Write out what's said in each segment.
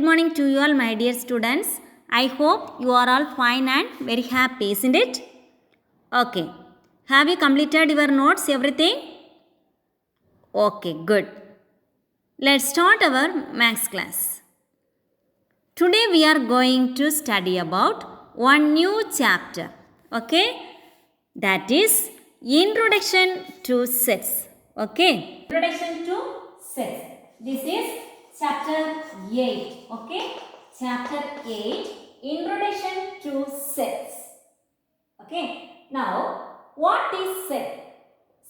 morning to you all, my dear students. I hope you are all fine and very happy, isn't it? Okay. Have you completed your notes, everything? Okay, good. Let's start our maths class. Today we are going to study about one new chapter. Okay? That is Introduction to Sets. Okay? Introduction to Sets. This is chapter 8. Okay? Chapter 8. Introduction to Sets. Okay? Now, what is set?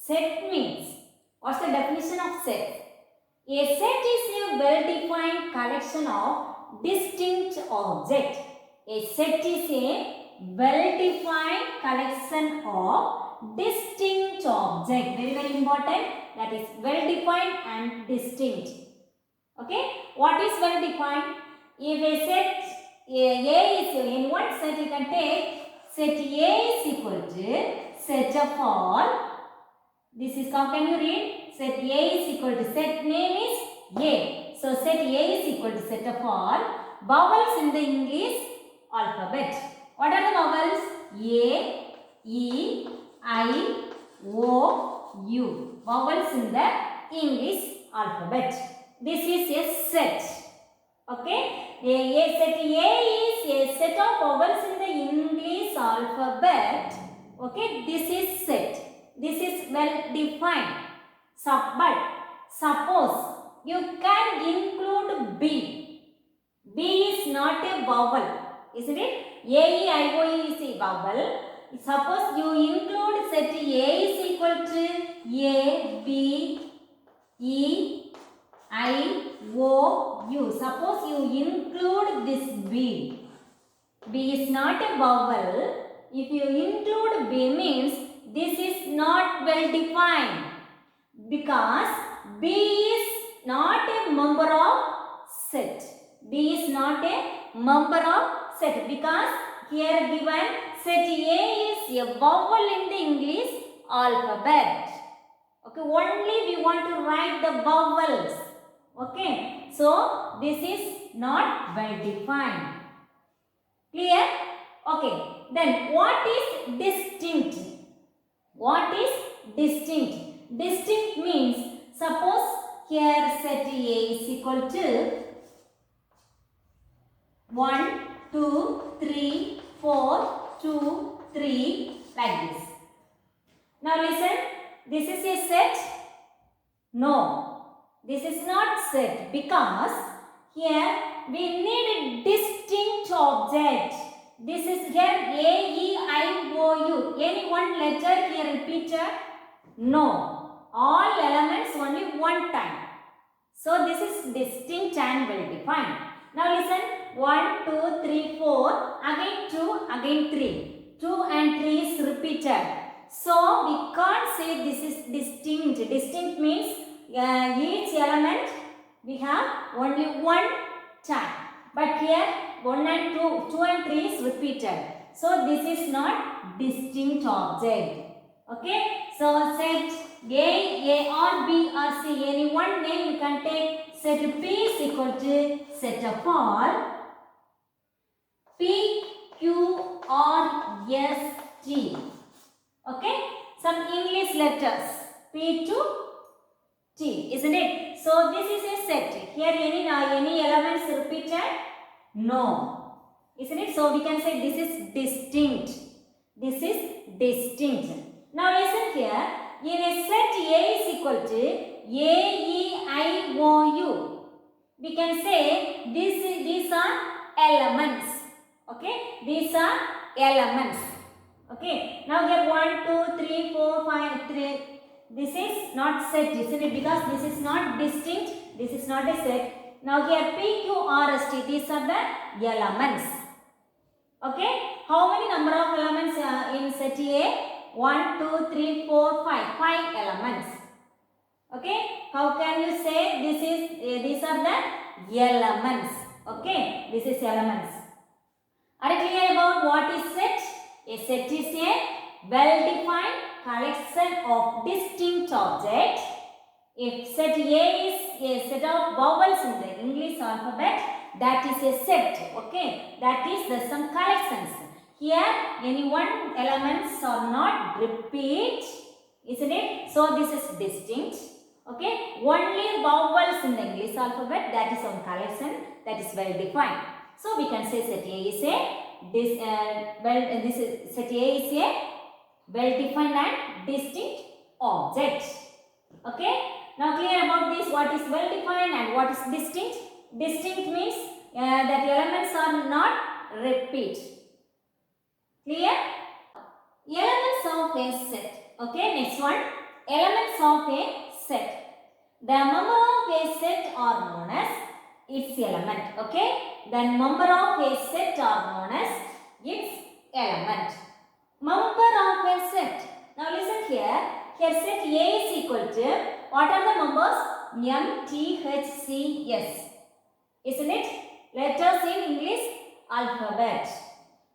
Set means, what's the definition of set? A set is a well-defined collection of distinct objects. A set is a well-defined collection of distinct objects. Very, very important. That is well-defined and distinct. Okay. What is well-defined? If a set A is in one set, you can take set A is equal to set of all. This is how can you read? Set A is equal to set name is A. So set A is equal to set of all vowels in the English alphabet. What are the vowels? A, E, I, O, U. Vowels in the English alphabet. This is a set. Okay. A set A is a set of vowels in the English alphabet. Okay. This is set. This is well defined. But suppose you can include B. B is not a vowel, isn't it? A, E, I, O, U is a vowel. Suppose you include set A is equal to A, B, E, I, O, U. Suppose you include this B. B is not a vowel. If you include B means this is not well defined because B is not a member of set. B is not a member of set because here given set A is a vowel in the English alphabet. Okay, only we want to write the vowels. Okay, so this is not well defined. Clear? Okay, then what is distinct? What is distinct? Distinct means, suppose here set A is equal to 1, 2, 3, 4, 2, 3 like this. Now listen, this is a set? No, this is not set because here we need a distinct object. This is here A, E, I, O, U. Any one letter here repeated? No. All elements only one time. So this is distinct and well defined. Now listen. 1, 2, 3, 4. Again 2, again 3. 2 and 3 is repeated. So we can't say this is distinct. Distinct means each element we have only one time. But here 1 and 2 and 3 is repeated. So this is not distinct object. Okay. So set A or B or C, any one name you can take. Set P is equal to set of all P, Q, R, S, T. Okay. Some English letters P to T, isn't it? So this is a set. Here any elements repeated? No. Isn't it? So we can say this is distinct. This is distinct. Now listen here. In a set A is equal to A, E, I, O, U. We can say these are elements. Okay. These are elements. Okay. Now here 1, 2, 3, 4, 5, 3. This is not set, isn't it? Because this is not distinct. This is not a set. Now here P, Q, R, S, T. These are the elements. Okay. How many number of elements in set A? 1, 2, 3, 4, 5. 5 elements. Okay. How can you say these are the elements? Okay. This is elements. Are you clear about what is set? A set is a well-defined collection of distinct objects. If set A is a set of vowels in the English alphabet, that is a set. Okay, that is the some collections. Here, any one elements are not repeat, isn't it? So this is distinct. Okay, only vowels in the English alphabet, that is one collection, that is well defined. So we can say set A is a set A is a well defined and distinct object. Okay, now clear about this, what is well defined and what is distinct. Distinct means that elements are not repeat. Clear? Elements of a set. Okay, next one, elements of a set. The member of a set are known as its element. Okay, then member of a set are known as its element. Member of a set. Now listen here. Here set A is equal to, what are the members? M, T, H, C, S. Isn't it? Letters in English alphabet.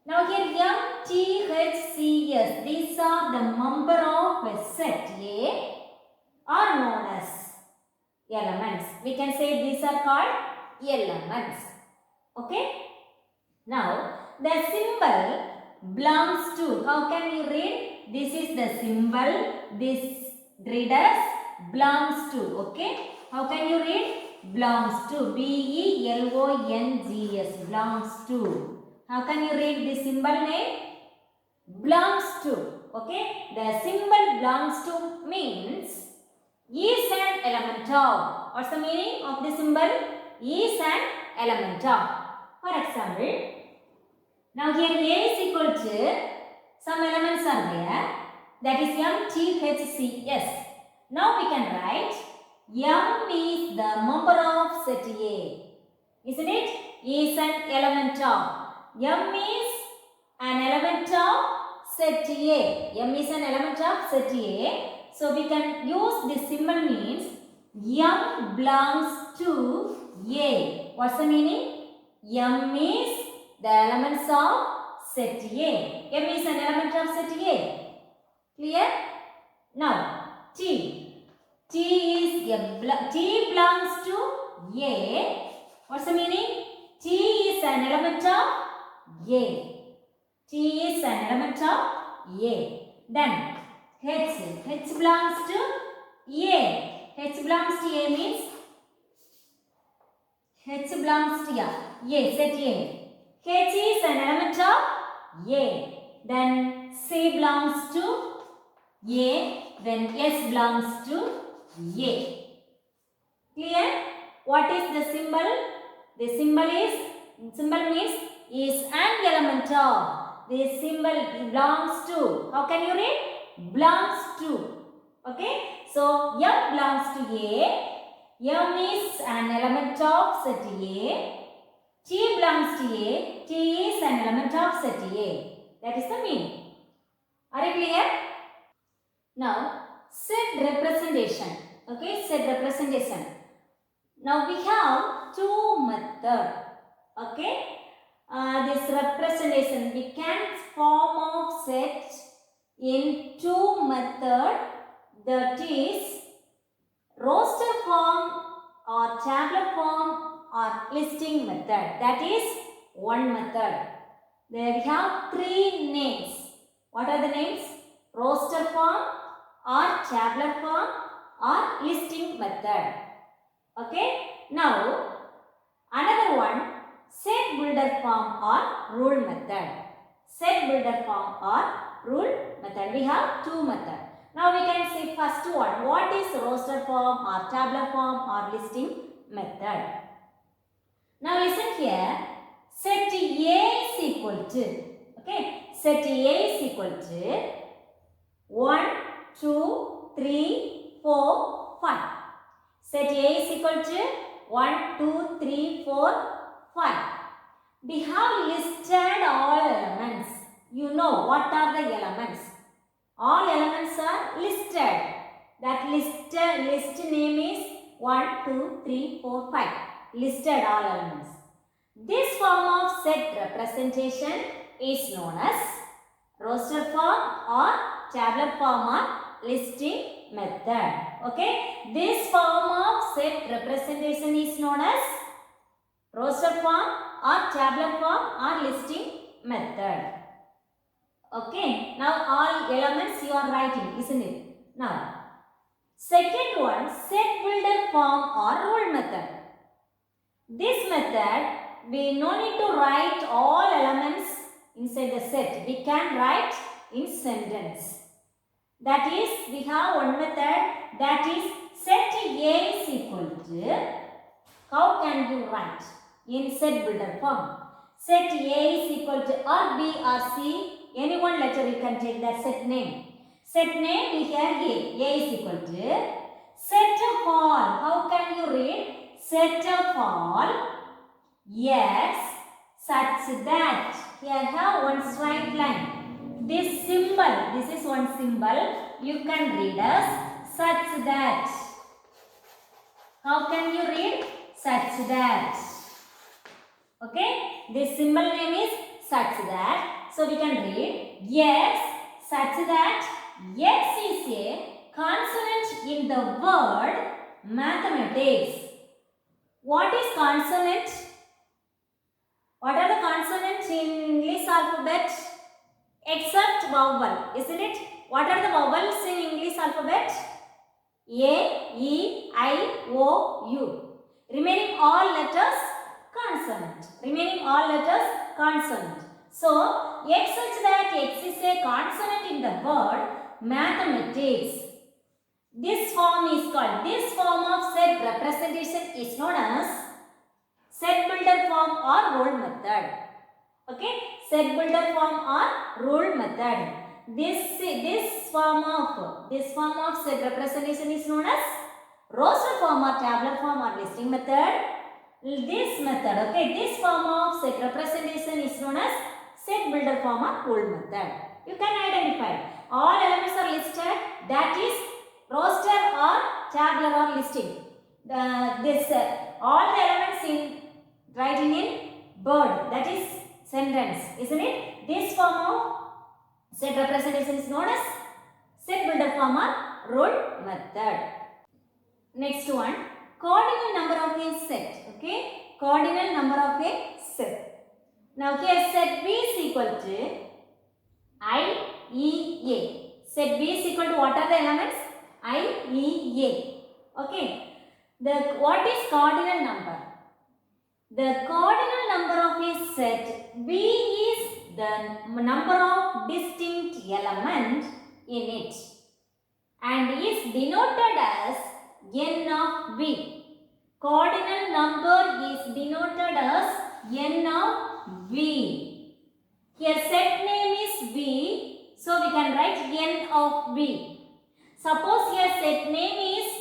Now here M, T, H, C, S. These are the member of a set A are known as elements. We can say these are called elements. Okay. Now the symbol belongs to, how can you read? This is the symbol, this read as belongs to. Okay, how can you read? Belongs to, B-E-L-O-N-G-S, belongs to. How can you read the symbol name? Belongs to. Okay, the symbol belongs to means is an element of. What's the meaning of the symbol? Is an element of. For example, now here A is equal to, some elements are there, that is M, T, H, C, S. Now we can write M is the member of set A. Isn't it? Is an element of. M is an element of set A. M is an element of set A. So we can use this symbol means M belongs to A. What's the meaning? M is the elements of set A. M is an element of set A. Clear? Now T. T belongs to A. What's the meaning? T is an element of A. T is an element of A. Then H. H belongs to A. H belongs to A means H belongs to A. Set A. H is an element of A. Then C belongs to A. Then S belongs to A. Clear? What is the symbol? The symbol means is an element of. This symbol belongs to. How can you read? Belongs to. Okay. So M belongs to A. M is an element of set A. T belongs to A. T is an element of set A. That is the meaning. Are you clear? Now set representation. Okay, set representation. Now we have two methods. Okay, this representation we can form of set in two methods. That is roster form or tabular form or listing method. That is one method. There we have three names. What are the names? Roster form or tabular form or listing method. Okay. Now another one, set builder form or rule method. Set builder form or rule method. We have two methods. Now we can see first one. What is roster form or tabular form or listing method? Now listen here. Set A is equal to. Okay. Set A is equal to 1, 2, 3, 4, 5. Set A is equal to 1, 2, 3, 4, 5. We have listed all elements. You know what are the elements? All elements are listed. That list name is 1, 2, 3, 4, 5. Listed all elements. This form of set representation is known as roster form or tabular form or listing method. Okay. This form of set representation is known as roster form or tabular form or listing method. Okay, now all elements you are writing, isn't it? Now, second one, set builder form or rule method. This method, we no need to write all elements inside the set. We can write in sentence. That is, we have one method, that is set A is equal to, how can you write in set builder form? Set A is equal to or B or C, any one letter you can take that set name. Set name we have A is equal to set of all. How can you read? Set of all, yes, such that. Here have one straight line. This symbol, this is one symbol, you can read as such that. How can you read? Such that. Okay, this symbol name is such that. So we can read yes, such that X is a consonant in the word mathematics. What is consonant? What are the consonants in English alphabet? Except vowel, isn't it? What are the vowels in English alphabet? A, E, I, O, U. Remaining all letters consonant. Remaining all letters consonant. So, X such that X is a consonant in the word mathematics. This form is called, this form of set representation is known as set builder form or rule method. Okay, set builder form or rule method. This form of set representation is known as roster form or tabular form or listing method. This method, okay, this form of set representation is known as set builder form or rule method. You can identify all elements are listed, that is roster or tabular or listing. All the elements in writing in bird, that is sentence, isn't it? This form of set representation is known as set builder form or rule method. Next one, cardinal number of a set. Okay, cardinal number of a set. Now here set B is equal to I, E, A. Set B is equal to what are the elements? I, E, A. Okay. What is cardinal number? The cardinal number of a set B is the number of distinct elements in it and is denoted as n of B. Cardinal number is denoted as n of B. Here set name is B, so we can write n of B. Suppose here set name is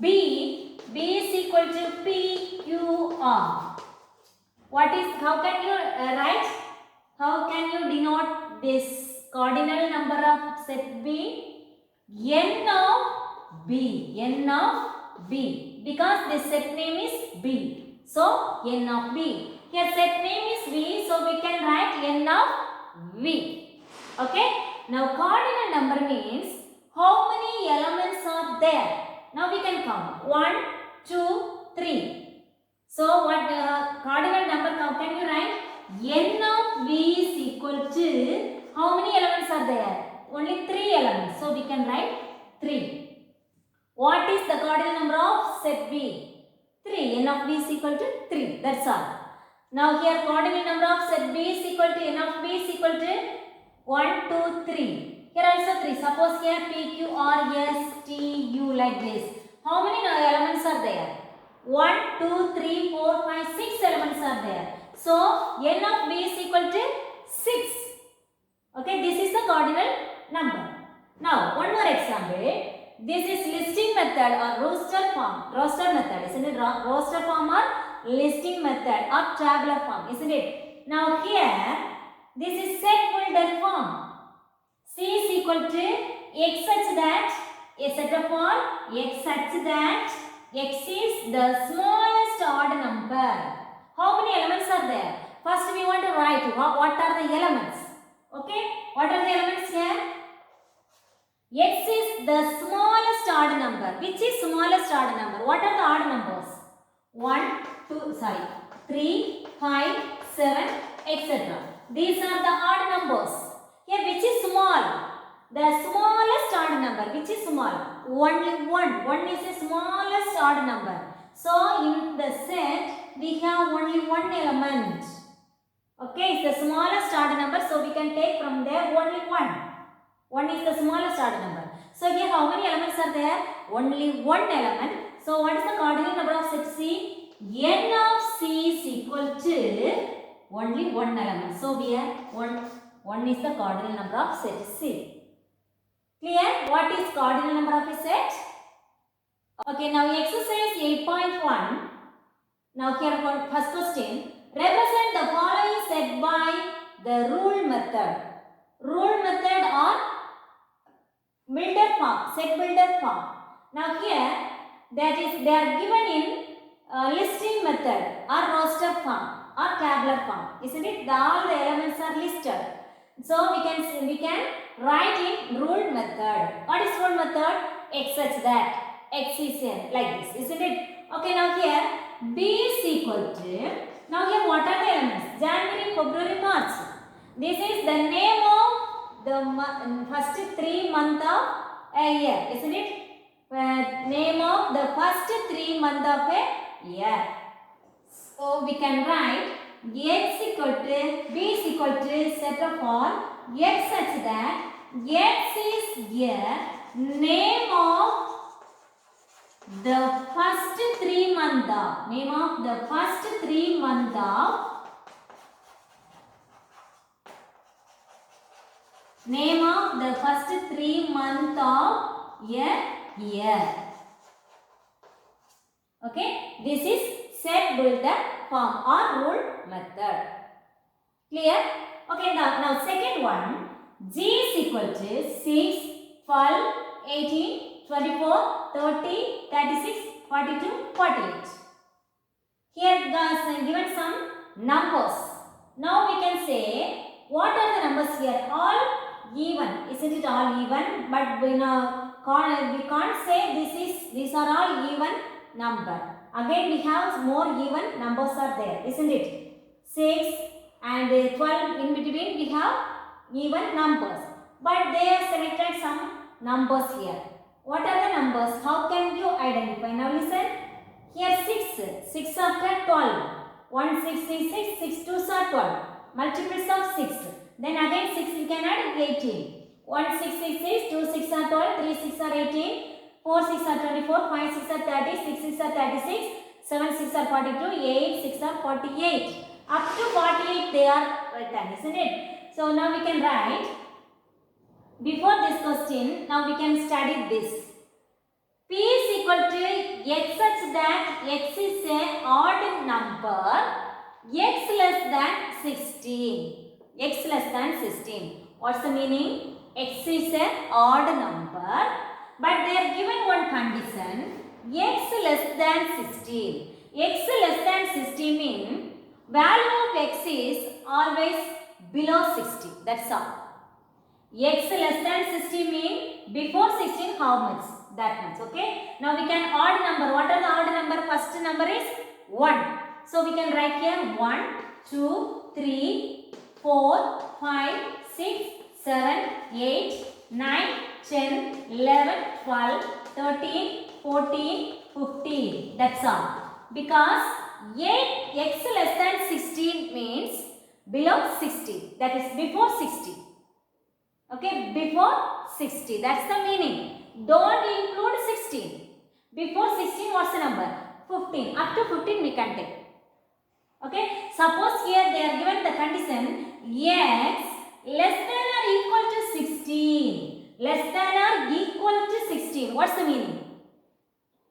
B, B is equal to P, Q, R. How can you write? How can you denote this cardinal number of set B? N of B, N of B, because this set name is B. So, N of B. Here set name is V, so we can write N of V. Okay. Now, cardinal number means how many elements are there. Now, we can count 1, 2, 3. So, what cardinal number, how can you write? N of V is equal to, how many elements are there? Only 3 elements. So, we can write 3. What is the cardinal number of set B? 3. N of B is equal to 3. That's all. Now, here cardinal number of set B is equal to N of B is equal to 1, 2, 3. Here also 3. Suppose here P, Q, R, S, T, U like this. How many elements are there? 1, 2, 3, 4, 5, 6 elements are there. So, N of B is equal to 6. Okay, this is the cardinal number. Now, one more example. This is listing method or roster method, isn't it? Roster form or listing method or tabular form, isn't it? Now, here, this is set builder form. C is equal to X such that, a set of all, X such that, X is the smallest odd number. How many elements are there? First we want to write what are the elements. Okay, what are the elements here? X is the smallest odd number. Which is smallest odd number? What are the odd numbers? 1, 2, sorry. 3, 5, 7, etc. These are the odd numbers. Here which is small? The smallest odd number. Which is small? Only 1. 1 is the smallest odd number. So in the set we have only one element. Okay, it's the smallest odd number. So we can take from there only 1. 1 is the smallest odd number. So here how many elements are there? Only one element. So what is the cardinal number of set C? N of C is equal to only one element. So here 1 is the cardinal number of set C. Clear? What is cardinal number of a set? Okay, now exercise 8.1. Now here first question. Represent the following set by the rule method. Rule method or builder form, set builder form. Now here that is they are given in listing method or roster form or tabular form. Isn't it? All the elements are listed. So we can write in rule method. What is rule method? X such that X is like this. Isn't it? Okay, now here B is equal to, now here what are the elements? January, February, March. This is the name of the first 3 months of a year. Isn't it? Name of the first 3 months of a year. So we can write X equal to, B is equal to set of all X such that X is here name of the first 3 months of, name of the first 3 months of, name of the first 3 months of a year. Okay, this is set builder form or rule method. Clear? Okay, now second one, G is equal to 6, 12, 18, 24, 30, 36, 42, 48. Here given some numbers. Now we can say what are the numbers here? All even. Isn't it all even? But we can't say these are all even number. Again we have more even numbers are there. Isn't it? 6 and 12 in between we have even numbers. But they have selected some numbers here. What are the numbers? How can you identify? Now listen. Here 6. 6 after 12. 1, 6 is 6. 6 2s are 12. Multiples of 6. Then again 6 we can add 18. 1 6 is 6. 2 6 are 12. 3 6 are 18. 4 6 are 24. 5 6 are 30. 6 6 are 36. 7 6 are 42. 8 6 are 48. Up to 48 they are written. Isn't it? So now we can write. Before this question, now we can study this. P is equal to X such that X is an odd number, X less than 16. X less than 16. What's the meaning? X is an odd number, but they are given one condition, X less than 16. X less than 16 means value of X is always below 60. That's all. X less than 60 means before 16 how much? That much. Okay. Now we can odd number. What are the odd number? First number is 1. So we can write here 1, 2, 3, 4, 5, 6, 7, 8, 9, 10, 11, 12, 13, 14, 15. That's all. Because X less than 16 means below 60. That is before 60. Okay, before 60. That's the meaning. Don't include 16. Before 16, what's the number? 15. Up to 15 we can take. Okay. Suppose here they are given the condition X less than or equal to 16. Less than or equal to 16. What's the meaning?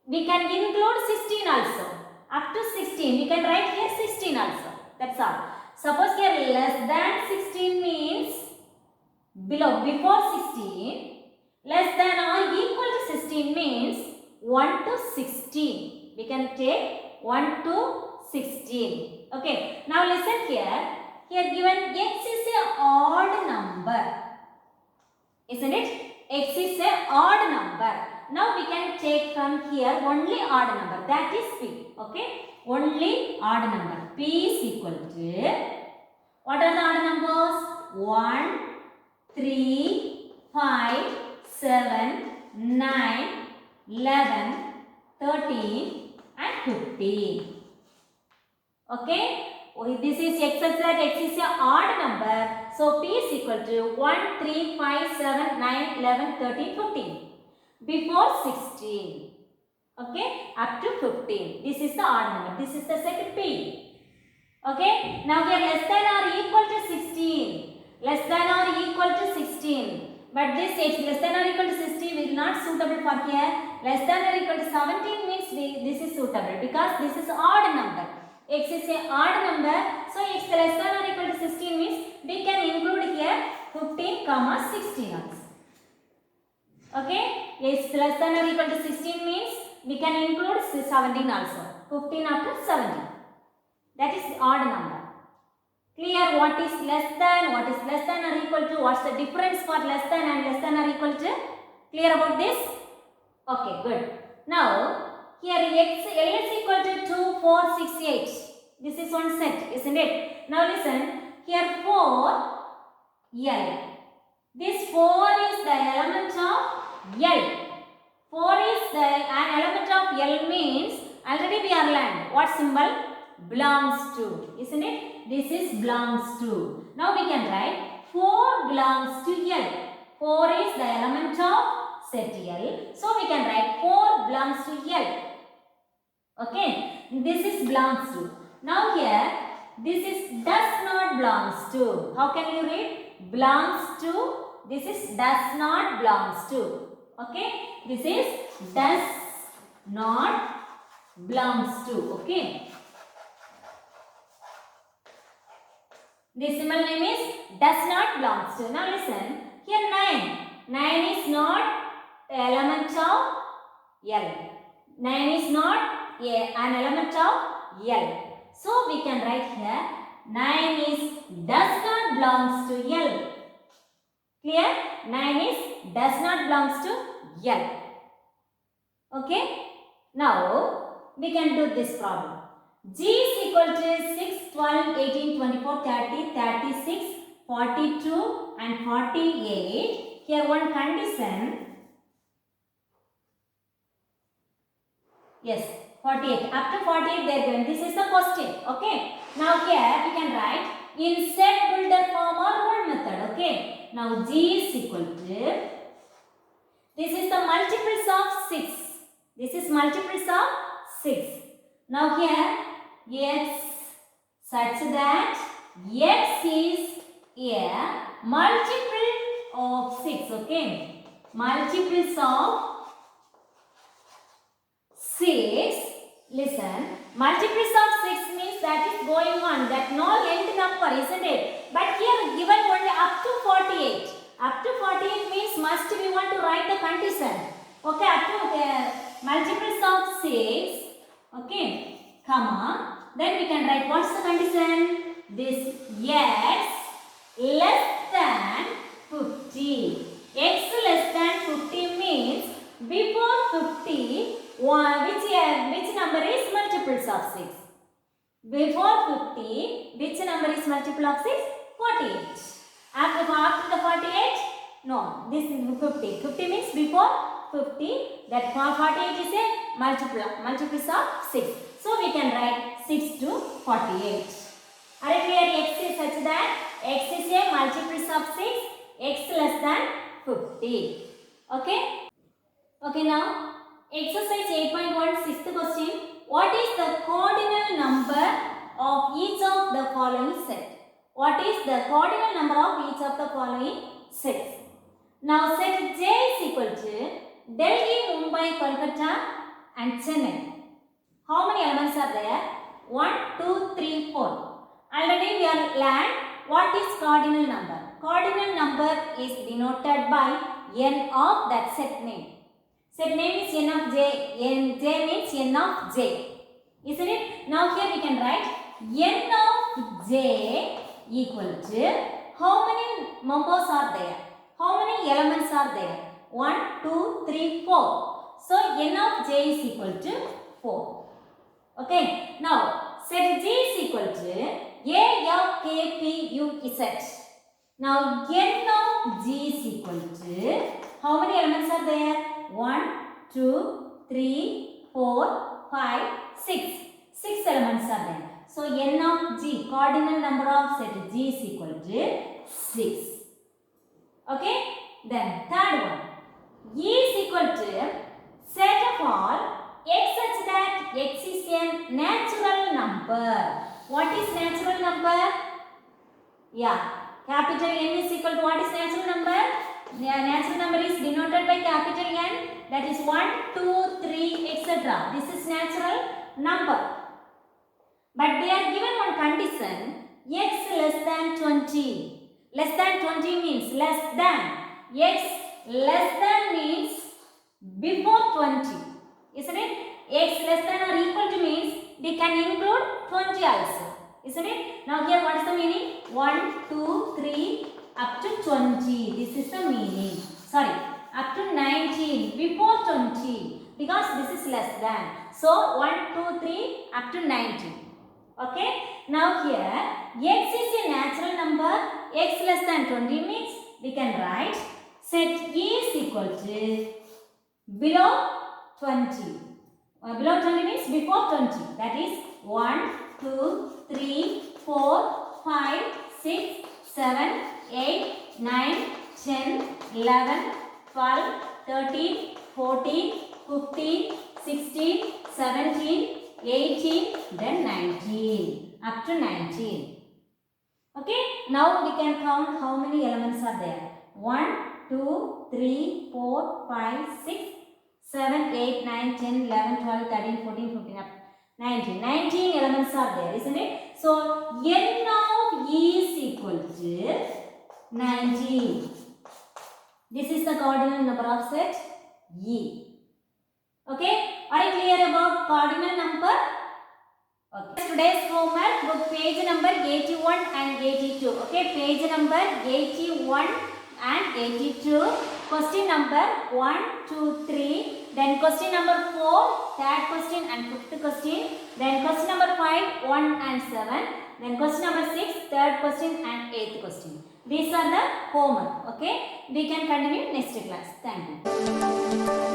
We can include 16 also. Up to 16. We can write here 16 also. That's all. Suppose here less than 16 means below, before 16, less than or equal to 16 means 1 to 16. We can take 1 to 16. Okay. Now listen here. Here given X is a odd number. Isn't it? X is a odd number. Now we can take from here only odd number. That is P. Okay. Only odd number. P is equal to, what are the odd numbers? 1, 3, 5, 7, 9, 11, 13 and 15. Okay? This is x such that x is an odd number. So P is equal to 1, 3, 5, 7, 9, 11, 13, 15. Before 16. Okay? Up to 15. This is the odd number. This is the set P. Okay? Now here less than or equal to 16. Less than or equal to 16. But this x less than or equal to 16 is not suitable for here. Less than or equal to 17 means this is suitable because this is odd number. X is a odd number. So x less than or equal to 16 means we can include here 15, 16 also. Okay? X less than or equal to 16 means we can include 17 also. 15 up to 17. That is odd number. Clear what is less than or equal to, what's the difference for less than and less than or equal to? Clear about this? Okay, good. Now, here x L is equal to 2, 4, 6, 8. This is one set, isn't it? Now listen, here 4, L. This 4 is the element of L. 4 is an element of L means, already we are learned. What symbol? Belongs to, isn't it? This is belongs to. Now we can write 4 belongs to L. 4 is the element of set L. So we can write 4 belongs to L. Okay. This is belongs to. Now here, this is does not belongs to. How can you read? Belongs to. This is does not belongs to. Okay. This is does not belongs to. Okay. This symbol name is does not belongs to. Now listen, here 9. 9 is not element of L. 9 is not an element of L. So we can write here 9 is does not belongs to L. Clear? 9 is does not belongs to L. Okay? Now we can do this problem. G is equal to 6, 12, 18, 24, 30, 36, 42 and 48. Here one condition. Yes, 48. Up to 48 they are given. This is the question. Okay. Now here we can write in set builder form or rule method. Okay. Now G is equal to, this is the multiples of 6. This is multiples of 6. Now here x such that x is a multiple of 6. Okay. Multiples of 6. Listen. Multiples of 6 means that is going on. That no length number, isn't it? But here given only up to 48. Up to 48 means must we want to write the condition. Okay. Up to multiples of 6. Okay. Comma. Then we can write what's the condition? This x less than 50. X less than 50 means before 50, which number is multiples of 6? Before 50, which number is multiple of 6? 48. After the 48? No, this is 50. 50 means before 50. That 48 is a multiples of 6. So we can write 6 to 48. Are you clear? X is such that x is a multiples of 6. X less than 50. Okay? Okay, now exercise 8.1, sixth question. What is the cardinal number of each of the following set? What is the cardinal number of each of the following sets? Now set J is equal to Delhi, Mumbai, Kolkata and Chennai. How many elements are there? 1, 2, 3, 4. Already we are learned what is cardinal number. Cardinal number is denoted by n of that set name. Set name is n of j. J means n of j. Isn't it? Now here we can write n of j equal to how many members are there? How many elements are there? 1, 2, 3, 4. So n of j is equal to 4. Okay. Now set G is equal to A, F, K, P, U, Z. Now, N of G is equal to, how many elements are there? 1, 2, 3, 4, 5, 6. 6 elements are there. So, N of G, cardinal number of set G is equal to 6. Okay? Then, third one. E is equal to set of all x such that x is a natural number. What is natural number? Yeah. Capital N is equal to what is natural number? Natural number is denoted by capital N. That is 1, 2, 3, etc. This is natural number. But they are given one condition. X less than 20. Less than 20 means less than. X less than means before 20. Isn't it? X less than or equal to means they can include 20 also. Isn't it? Now here what is the meaning? 1, 2, 3 up to 20. This is the meaning. Sorry, up to 19 before 20 because this is less than. So 1, 2, 3 up to 19. Okay. Now here x is a natural number. X less than 20 means we can write set E is equal to below 20. Below 20 means before 20. That is 1, 2, 3, 4, 5, 6, 7, 8, 9, 10, 11, 12, 13, 14, 15, 16, 17, 18, then 19. Up to 19. Okay. Now we can count how many elements are there. 1, 2, 3, 4, 5, 6, 7, 8, 9, 10, 11, 12, 13, 14, 15, up 19. 19 elements are there, isn't it? So, N of E is equal to 19. This is the cardinal number of set E. Okay? Are you clear about cardinal number? Okay. Today's homework, book page number 81 and 82. Okay? Page number 81 and 82. Question number 1, 2, 3. Then question number 4, third question and fifth question. Then question number 5, 1 and 7. Then question number 6, third question and eighth question. These are the homework. Okay. We can continue next class. Thank you.